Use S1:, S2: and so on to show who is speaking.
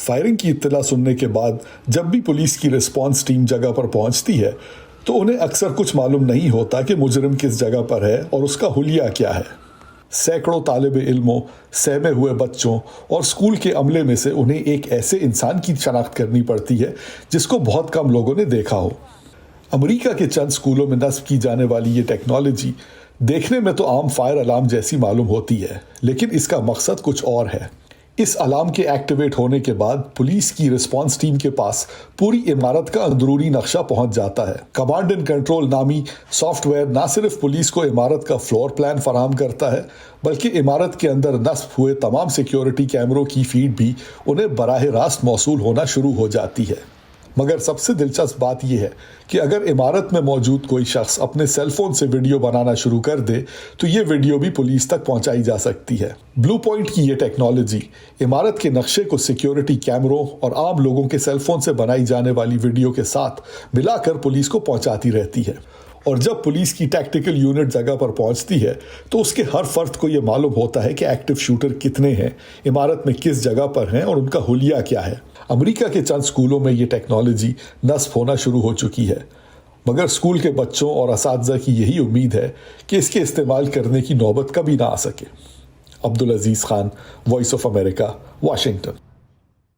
S1: Firing کی اطلاع سننے کے بعد جب بھی پولیس کی ریسپانس ٹیم جگہ پر پہنچتی ہے تو انہیں اکثر کچھ معلوم نہیں ہوتا کہ مجرم کس جگہ پر ہے اور اس کا حلیہ کیا ہے۔ سینکڑوں طالب علموں، سہمے ہوئے بچوں اور اسکول کے عملے میں سے انہیں ایک ایسے انسان کی شناخت کرنی پڑتی ہے جس کو بہت کم لوگوں نے دیکھا ہو۔ امریکہ کے چند اسکولوں میں نصب کی جانے والی یہ ٹیکنالوجی دیکھنے میں تو عام فائر الارم جیسی معلوم ہوتی ہے، لیکن اس کا مقصد کچھ اور ہے۔ اس الارم کے ایکٹیویٹ ہونے کے بعد پولیس کی ریسپانس ٹیم کے پاس پوری عمارت کا اندرونی نقشہ پہنچ جاتا ہے۔ کمانڈ اینڈ کنٹرول نامی سافٹ ویئر نہ صرف پولیس کو عمارت کا فلور پلان فراہم کرتا ہے بلکہ عمارت کے اندر نصب ہوئے تمام سیکیورٹی کیمروں کی فیڈ بھی انہیں براہ راست موصول ہونا شروع ہو جاتی ہے۔ مگر سب سے دلچسپ بات یہ ہے کہ اگر عمارت میں موجود کوئی شخص اپنے سیل فون سے ویڈیو بنانا شروع کر دے تو یہ ویڈیو بھی پولیس تک پہنچائی جا سکتی ہے۔ بلو پوائنٹ کی یہ ٹیکنالوجی عمارت کے نقشے کو سیکیورٹی کیمروں اور عام لوگوں کے سیل فون سے بنائی جانے والی ویڈیو کے ساتھ ملا کر پولیس کو پہنچاتی رہتی ہے، اور جب پولیس کی ٹیکٹیکل یونٹ جگہ پر پہنچتی ہے تو اس کے ہر فرد کو یہ معلوم ہوتا ہے کہ ایکٹیو شوٹر کتنے ہیں، عمارت میں کس جگہ پر ہیں اور ان کا حلیہ کیا ہے۔ امریکہ کے چند اسکولوں میں یہ ٹیکنالوجی نصب ہونا شروع ہو چکی ہے، مگر اسکول کے بچوں اور اساتذہ کی یہی امید ہے کہ اس کے استعمال کرنے کی نوبت کبھی نہ آ سکے۔ Abdulaziz Khan, Voice of America, Washington.